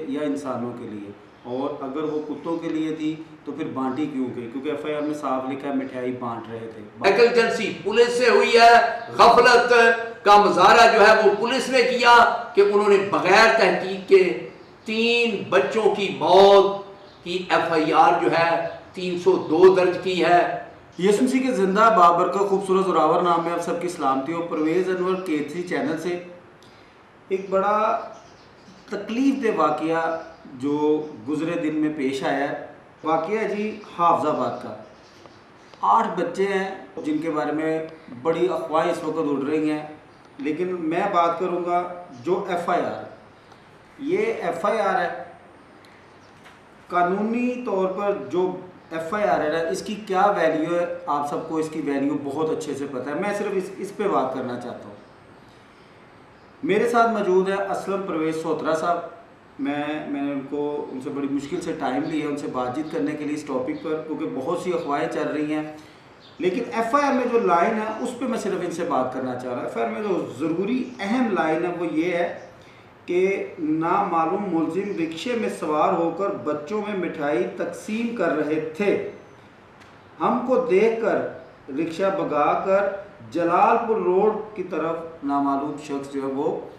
या इंसानों के लिए, और अगर वो कुत्तों के लिए थी तो फिर बांटी क्यों गई? क्योंकि एफआईआर में साफ लिखा है मिठाई बांट रहे थे। नेगलिजेंसी पुलिस से हुई है, गफलत का मुजाहरा जो है वो पुलिस ने किया कि उन्होंने बगैर तहकीक के 3 बच्चों की मौत की एफआईआर जो है 302 दर्ज की है। यसुमसी के जिंदा बाबर का खूबसूरत जोरावर नाम में आप सबकी सलामती हो। परवेज़ अनवर K3 चैनल से एक बड़ा तकलीफ दे वाक़या जो गुज़रे दिन में पेश आया है। वाक़या जी हाफजाबाद का। 8 बच्चे हैं जिनके बारे में बड़ी अफवाहें इस वक्त उड़ रही हैं, लेकिन मैं बात करूंगा जो एफआईआर, ये एफआईआर है कानूनी तौर पर जो एफआईआर है इसकी क्या वैल्यू है, आप सबको इसकी वैल्यू बहुत अच्छे से पता है। मैं सिर्फ इस पे बात करना चाहता हूँ। मेरे साथ मौजूद है असलम परवेज़ सोत्रा साहब। मैंने उनसे बड़ी मुश्किल से टाइम लिया उनसे बातचीत करने के लिए इस टॉपिक पर, क्योंकि बहुत सी अफवाहें चल रही हैं। लेकिन एफआईआर में जो लाइन है उस पर मैं सिर्फ इनसे बात करना चाह रहा हूँ। एफआईआर में जो ज़रूरी अहम लाइन है वो ये है कि नामालूम मुलजिम रिक्शे में सवार होकर बच्चों में मिठाई तकसीम कर रहे थे। हमको देखकर रिक्शा भगाकर जलालपुर रोड की तरफ नामालूम शख्स जो है वो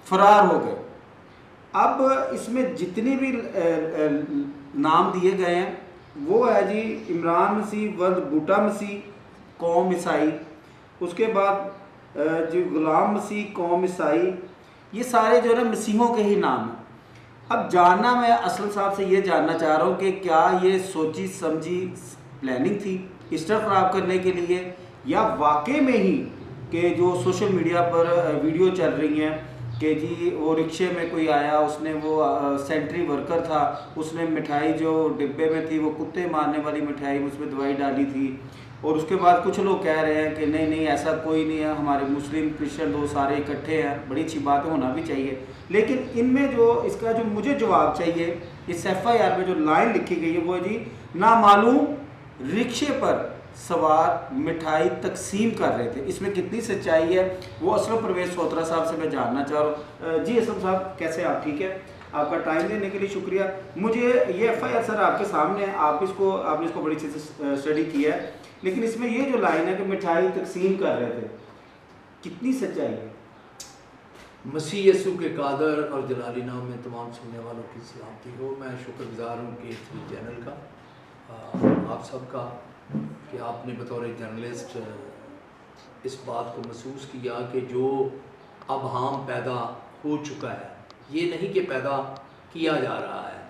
फरार हो गए। अब इसमें जितने भी नाम दिए गए हैं वो है जी इमरान मसीह वल्द बूटा मसीह कौम ईसाई, उसके बाद जो गुलाम मसीह कौम ईसाई, ये सारे जो है ना मसीहों के ही नाम हैं। अब जानना मैं असलम साहब से ये जानना चाह रहा हूँ कि क्या ये सोची समझी प्लानिंग थी इस्टर ख़राब करने के लिए, या वाकई में ही कि जो सोशल मीडिया पर वीडियो चल रही हैं कि जी वो रिक्शे में कोई आया, उसने वो सेंट्री वर्कर था, उसने मिठाई जो डिब्बे में थी वो कुत्ते मारने वाली मिठाई, उसमें दवाई डाली थी, और उसके बाद कुछ लोग कह रहे हैं कि नहीं नहीं ऐसा कोई नहीं है, हमारे मुस्लिम क्रिश्चियन लोग सारे इकट्ठे हैं। बड़ी अच्छी बात होना भी चाहिए, लेकिन इनमें जो इसका जो मुझे जवाब चाहिए, इस एफआईआर में जो लाइन लिखी गई है वो जी नामालूम रिक्शे पर सवार मिठाई तकसीम कर रहे थे। इसमें कितनी सच्चाई है वो असलम परवेज़ सोत्रा साहब से मैं जानना चाह रहा हूँ। जी असलम साहब, कैसे आप? ठीक है, आपका टाइम देने के लिए शुक्रिया। मुझे ये एफआईआर सर आपके सामने है, आपने इसको बड़ी अच्छे से स्टडी किया है, लेकिन इसमें ये जो लाइन है कि मिठाई तकसीम कर रहे थे, कितनी सच्चाई है? मसीह यसू के कादर और जलाली नाम में तमाम सुनने वालों की सलामती हो। मैं शुक्रगुजार हूँ K3 चैनल का, आप सबका, कि आपने बतौर जर्नलिस्ट इस बात को महसूस किया कि जो अब हम पैदा हो चुका है, ये नहीं कि पैदा किया जा रहा है।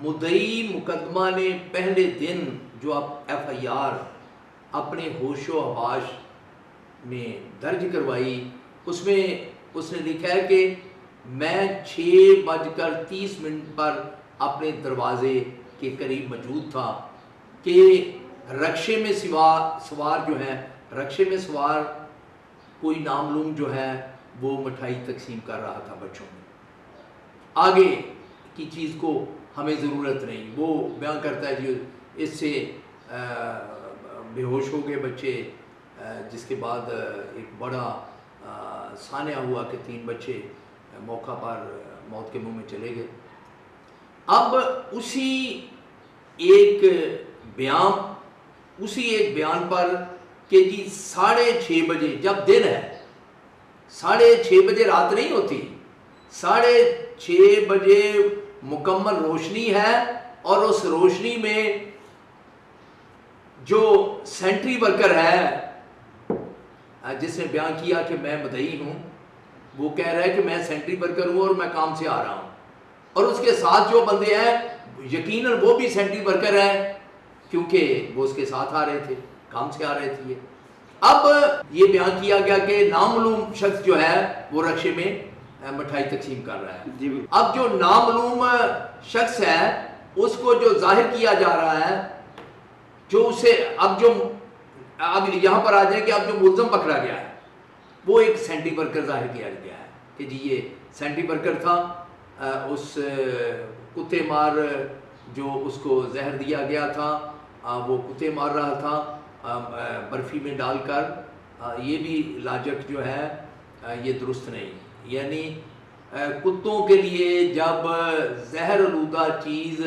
मुद्दई मुकदमा ने पहले दिन जो अब एफआईआर अपने होशो हवाश में दर्ज करवाई, उसमें उसने लिखा है कि मैं 6:30 पर अपने दरवाजे के करीब मौजूद था कि रक्शे में सवार जो है, रक्शे में सवार कोई नामलूम जो है वो मिठाई तकसीम कर रहा था बच्चों में। आगे की चीज़ को हमें ज़रूरत नहीं, वो बयान करता है जी इससे बेहोश हो गए बच्चे, जिसके बाद एक बड़ा सान्या हुआ कि 3 बच्चे मौका पर मौत के मुंह में चले गए। अब उसी एक बयान पर कि जी 6:30 बजे, जब दिन है 6:30 बजे रात नहीं होती, 6:30 बजे मुकम्मल रोशनी है, और उस रोशनी में जो सेंट्री वर्कर है जिसने बयान किया कि मैं मदई हूँ, वो कह रहा है कि मैं सेंट्री वर्कर हूँ और मैं काम से आ रहा हूँ, और उसके साथ जो बंदे हैं यकीनन वो भी सेंट्री वर्कर हैं, क्योंकि वो उसके साथ आ रहे थे, काम से आ रहे थे। अब ये बयान किया गया कि नामालूम शख्स जो है वो रक्शे में मिठाई तकसीम कर रहा है। जी। अब जो नामालूम शख्स है उसको जो जाहिर किया जा रहा है, जो उसे अब यहाँ पर आ जाए कि अब जो मुल्ज़म पकड़ा गया है वो एक सेंट्री वर्कर जाहिर किया गया है कि जी ये सेंट्री वर्कर था, उस कुत्ते मार जो उसको जहर दिया गया था, वो कुत्ते मार रहा था बर्फ़ी में डालकर। ये भी लाजक जो है ये दुरुस्त नहीं, यानी कुत्तों के लिए जब जहर आलूदा चीज़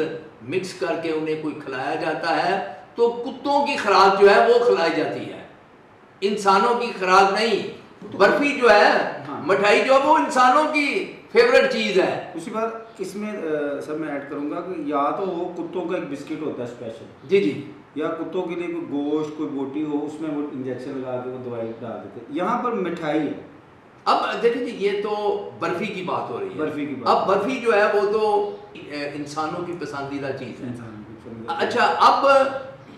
मिक्स करके उन्हें कोई खिलाया जाता है तो कुत्तों की खुराक जो है वो खिलाई जाती है, इंसानों की खुराक नहीं। बर्फी जो है, हाँ। मिठाई जो है वो इंसानों की फेवरेट चीज़ है। उसी बात इसमें सर मैं ऐड करूंगा कि या तो वो कुत्तों का एक बिस्किट होता है स्पेशल, जी जी। या कुत्तों के लिए कोई गोश्त कोई बोटी हो उसमें वो इंजेक्शन लगा के वो दवाई डाल देते। यहाँ पर मिठाई है। अब देखिए जी, ये तो बर्फी की बात हो रही है। बर्फी की बात। अब बर्फी जो है वो तो इंसानों की पसंदीदा चीज़ है। इंसान की पसंदीदा। अच्छा, अब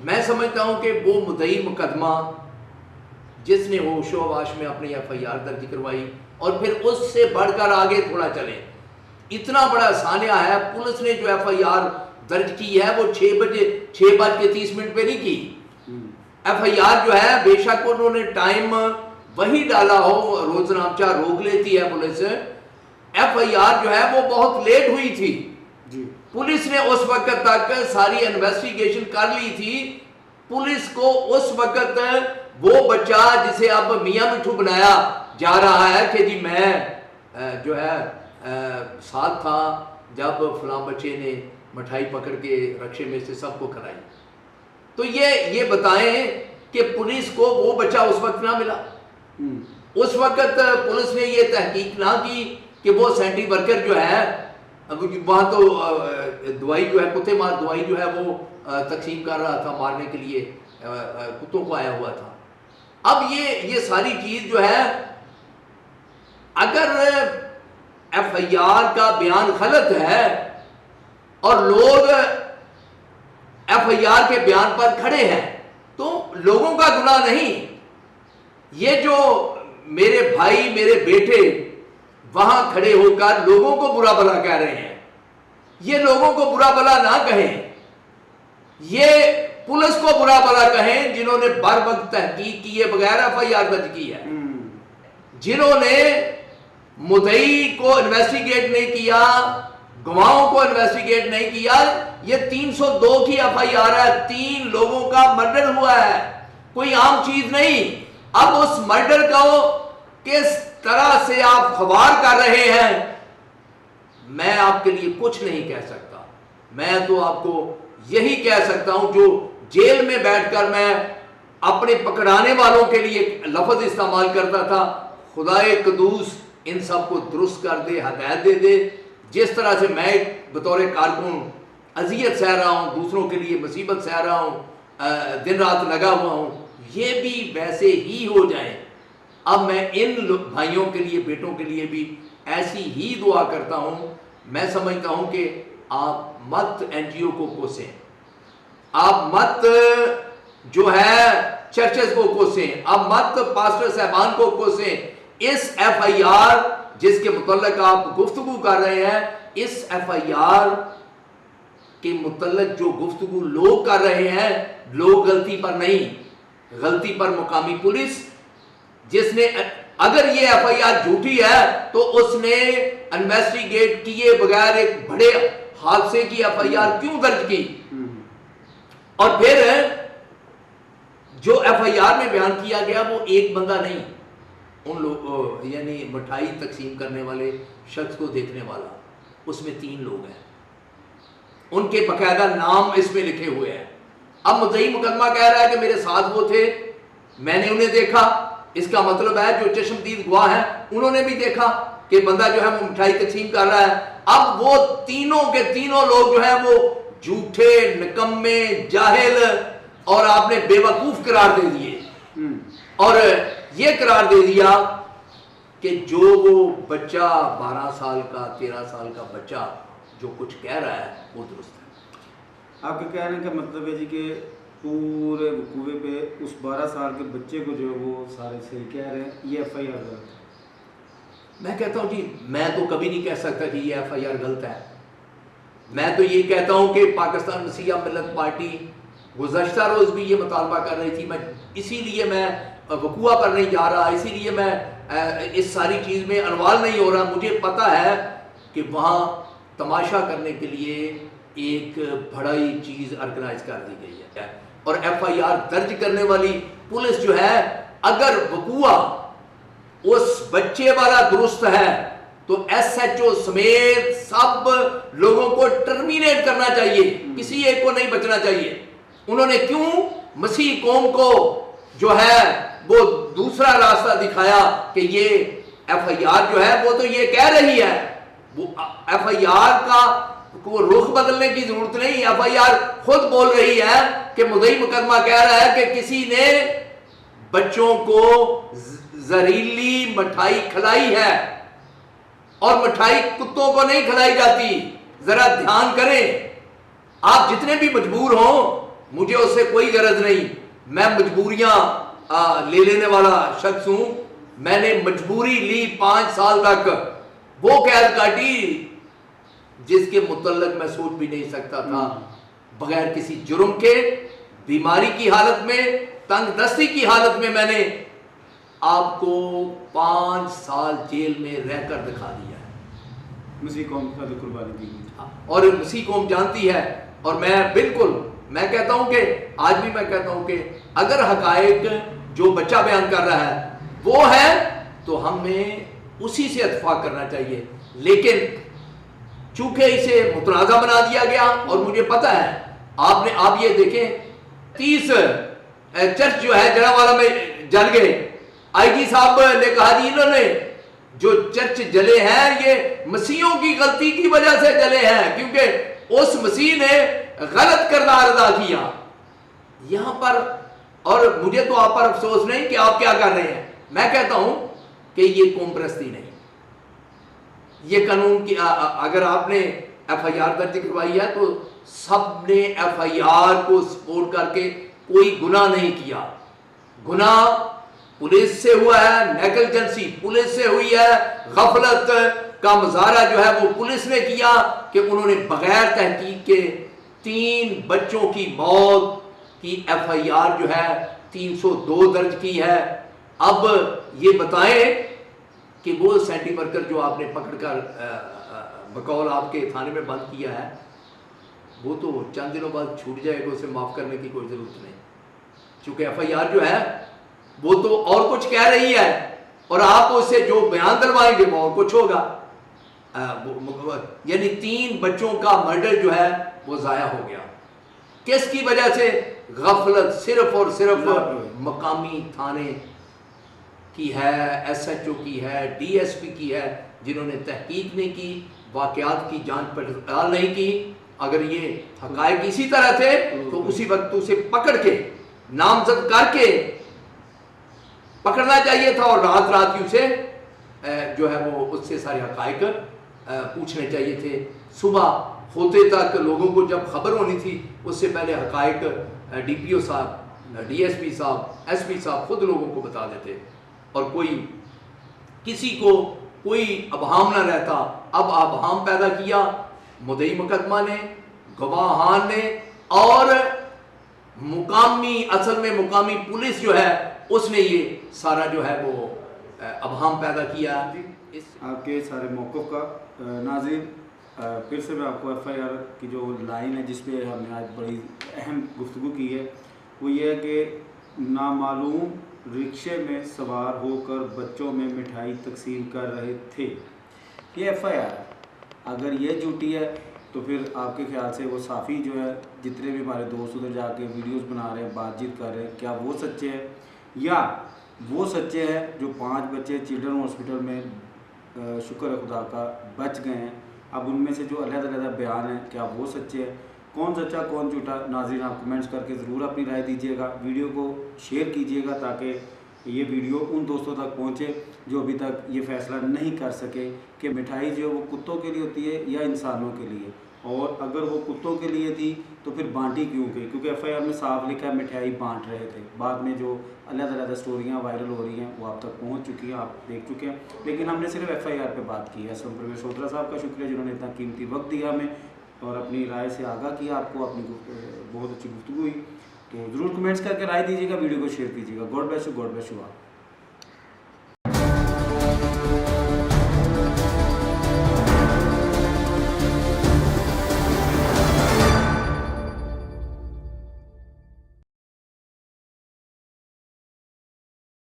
मैं समझता हूँ कि वो मुद्दई मुकदमा जिसने होशोवाश में अपनी FIR दर्ज करवाई और फिर उससे बढ़कर आगे थोड़ा चले, इतना बड़ा सान्या है, पुलिस ने जो FIR दर्ज की है वो 6:30 पे नहीं की। FIR जो है बेशक उन्होंने टाइम वही डाला हो, रोजनामचा रोक लेती है पुलिस, FIR जो है वो बहुत लेट हुई थी जी। पुलिस ने उस वक्त तक सारी इन्वेस्टिगेशन कर ली थी। पुलिस को उस वक्त वो बच्चा जिसे अब मियां मिठू बनाया जा रहा है कि जी मैं जो है साथ था जब फलां बच्चे ने मिठाई पकड़ के रक्शे में से सबको खिलाई, तो ये बताएं कि पुलिस को वो बच्चा उस वक्त ना मिला। उस वक्त पुलिस ने ये तहकीक ना की कि वो सेंट्री वर्कर जो है वहाँ तो दवाई जो है कुत्ते मार दवाई जो है वो तकसीम कर रहा था, मारने के लिए कुत्तों को आया हुआ था। अब ये सारी चीज जो है, अगर FIR का बयान गलत है और लोग FIR के बयान पर खड़े हैं तो लोगों का गुनाह नहीं। ये जो मेरे भाई मेरे बेटे वहां खड़े होकर लोगों को बुरा भला कह रहे हैं, ये लोगों को बुरा भला ना कहें, ये पुलिस को बुरा भला कहें जिन्होंने बर वक्त तहकीक किए बगैर FIR दर्ज की है, जिन्होंने मुद्दई को इन्वेस्टिगेट नहीं किया, गवाहों को इन्वेस्टिगेट नहीं किया। ये 302 की FIR है, 3 लोगों का मर्डर हुआ है, कोई आम चीज नहीं। अब उस मर्डर को किस तरह से आप खबर कर रहे हैं, मैं आपके लिए कुछ नहीं कह सकता। मैं तो आपको यही कह सकता हूं जो जेल में बैठकर मैं अपने पकड़ाने वालों के लिए लफ्ज इस्तेमाल करता था, खुदाए कदूस इन सब को दुरुस्त कर दे, हदायत दे दे। जिस तरह से मैं बतौर कारकुन अजियत सह रहा हूं, दूसरों के लिए मुसीबत सह रहा हूं, दिन रात लगा हुआ हूं, ये भी वैसे ही हो जाए। अब मैं इन भाइयों के लिए, बेटों के लिए भी ऐसी ही दुआ करता हूं। मैं समझता हूं कि आप मत NGO को कोसें, आप मत जो है चर्चेस को कोसें, आप मत पास्टर साहबान को कोसें। इस FIR जिसके मुतल्लक आप गुफ्तगू कर रहे हैं, इस FIR के मुतल्लक जो गुफ्तगू लोग कर रहे हैं, लोग गलती पर नहीं, गलती पर मुकामी पुलिस, जिसने अगर ये FIR झूठी है तो उसने इन्वेस्टिगेट किए बगैर एक बड़े हादसे की FIR क्यों दर्ज की। और फिर जो FIR में बयान किया गया वो एक बंदा नहीं, उन लोग यानी मिठाई तकसीम करने वाले शख्स को देखने वाला, उसमें 3 लोग हैं, उनके बकायदा नाम इसमें लिखे हुए हैं। अब मुद्दई मुकदमा कह रहा है कि मेरे साथ वो थे, मैंने उन्हें देखा, इसका मतलब है जो चश्मदीद गवाह हैं उन्होंने भी देखा कि बंदा जो है वो मिठाई तकसीम कर रहा है। अब वो तीनों के तीनों लोग जो है वो झूठे, निकम्मे, जाहिल और आपने बेवकूफ करार दे दिए और ये करार दे दिया कि जो वो बच्चा 12 साल का 13 साल का बच्चा जो कुछ कह रहा है वो दुरुस्त है। आपके कहने का मतलब है जी कि पूरे वकूवे पे उस 12 साल के बच्चे को जो वो सारे सही कह रहे हैं, ये FIR गलत है। मैं कहता हूँ जी, मैं तो कभी नहीं कह सकता कि ये FIR गलत है। मैं तो ये कहता हूँ कि पाकिस्तान मसीहा मिल्लत पार्टी गुज़श्ता रोज़ भी ये मुतालबा कर रही थी। मैं इसीलिए मैं वकूआ पर नहीं जा रहा, इसीलिए मैं इस सारी चीज़ में अनवाल नहीं हो रहा। मुझे पता है कि वहाँ तमाशा करने के लिए एक बड़ी चीज़ ऑर्गेनाइज कर दी गई है और FIR दर्ज करने वाली पुलिस जो है, अगर वकूआ उस बच्चे वाला दुरुस्त है तो एसएचओ समेत सब लोगों को टर्मिनेट करना चाहिए, किसी एक को नहीं बचना चाहिए। उन्होंने क्यों मसीह कौम को जो है वो दूसरा रास्ता दिखाया कि ये एफआईआर जो है वो तो ये कह रही है, वो एफआईआर का को रुख बदलने की जरूरत नहीं, एफआईआर खुद बोल रही है कि मुद्दई मुकदमा कह रहा है कि किसी ने बच्चों को जहरीली मिठाई खिलाई है और मिठाई कुत्तों को नहीं खिलाई जाती। जरा ध्यान करें, आप जितने भी मजबूर हो, मुझे उससे कोई गरज नहीं, मैं मजबूरियां ले लेने वाला शख्स हूं। मैंने मजबूरी ली 5 साल तक, वो कैद काटी जिसके मुतल्लिक मैं सोच भी नहीं सकता था, बगैर किसी जुर्म के, बीमारी की हालत में, तंगदस्ती की हालत में मैंने आपको 5 साल जेल में रहकर दिखा दिया है। मसीह कौम का तो कुर्बानी दी और मसीह कौम जानती है। और मैं कहता हूं कि आज भी मैं कहता हूं कि अगर हकायक जो बच्चा बयान कर रहा है वो है तो हमें उसी से इत्तेफाक करना चाहिए, लेकिन चूंकि इसे मुतनाज़ा बना दिया गया, और मुझे पता है आप ये देखें 30 चर्च जो है जड़ावाला में जल गए। आईजी साहब ने कहा जी इन्होंने जो चर्च जले हैं ये मसीहों की गलती की वजह से जले हैं, क्योंकि उस मसीह ने गलत किरदार अदा किया यहां पर। और मुझे तो आप पर अफसोस नहीं कि आप क्या कर रहे हैं, मैं कहता हूं कि ये कौम परस्ती नहीं, ये कानून की अगर आपने एफआईआर दर्ज करवाई है तो सबने एफआईआर को सपोर्ट करके कोई गुनाह नहीं किया। गुनाह पुलिस से हुआ है, नेगलिजेंसी पुलिस से हुई है, गफलत का मुजाहरा जो है वो पुलिस ने किया कि उन्होंने बगैर तहकीक के 3 बच्चों की मौत की एफआईआर जो है 302 दर्ज की है। अब ये बताएं कि वो सेंट्री वर्कर जो आपने पकड़कर बकौल आपके थाने में बंद किया है वो तो चंद दिनों बाद छूट जाएगा, उसे माफ करने की कोई जरूरत नहीं, क्योंकि एफआईआर जो है वो तो और कुछ कह रही है और आप उससे जो बयान दिलवाएंगे वो और कुछ होगा। यानी 3 बच्चों का मर्डर जो है वो जाया हो गया, किसकी वजह से? गफलत सिर्फ और सिर्फ मकामी थाने की है, एसएचओ की है, डीएसपी की है, जिन्होंने तहकीक नहीं की, वाकयात की जांच पड़ताल नहीं की। अगर ये हकायक इसी तरह थे तो उसी वक्त उसे पकड़ के नामजद करके पकड़ना चाहिए था और रात रात ही उसे जो है वो उससे सारे हकायक पूछने चाहिए थे। सुबह होते तक लोगों को जब खबर होनी थी उससे पहले हकायक डीपीओ साहब, डीएसपी साहब, एसपी साहब खुद लोगों को बता देते और किसी को कोई अबहम ना रहता। अब अबहम पैदा किया मुद्दई मुकदमा ने, गवाहान ने, और असल में मुकामी पुलिस जो है उसने ये सारा जो है वो अबहम पैदा किया। आपके सारे मौक़िफ़ का नाज़रीन, फिर से मैं आपको एफआईआर की जो लाइन है जिस पे हमने आज बड़ी अहम गुफ्तगू की है वो ये है कि नामालूम रिक्शे में सवार होकर बच्चों में मिठाई तकसीम कर रहे थे। ये एफआईआर है। अगर ये झूठी है तो फिर आपके ख्याल से वो साफ़ी जो है जितने भी हमारे दोस्त उधर जाके वीडियोस बना रहे हैं, बातचीत कर रहे हैं, क्या वो सच्चे हैं या वो सच्चे हैं जो 5 बच्चे चिल्ड्रन हॉस्पिटल में शुक्र है खुदा का बच गए हैं। अब उनमें से जो अलग-अलग बयान हैं क्या वो सच्चे हैं? कौन सच्चा कौन झूठा? नाज़रीन आप कमेंट्स करके ज़रूर अपनी राय दीजिएगा, वीडियो को शेयर कीजिएगा ताकि ये वीडियो उन दोस्तों तक पहुँचे जो अभी तक ये फ़ैसला नहीं कर सके कि मिठाई जो वो कुत्तों के लिए होती है या इंसानों के लिए, और अगर वो कुत्तों के लिए थी तो फिर बांटी क्यों गई? क्योंकि एफआईआर में साफ लिखा है मिठाई बांट रहे थे। बाद में जो अलग-अलग स्टोरियाँ वायरल हो रही हैं वो आप तक पहुंच चुकी हैं, आप देख चुके हैं, लेकिन हमने सिर्फ एफआईआर पे बात की है। असलम परवेज़ शोत्रा साहब का शुक्रिया जिन्होंने इतना कीमती वक्त दिया हमें और अपनी राय से आगाह किया आपको। अपनी बहुत अच्छी गुफ्तगू हुई, तो ज़रूर कमेंट्स करके राय दीजिएगा, वीडियो को शेयर कीजिएगा। God bless you, God bless you आप।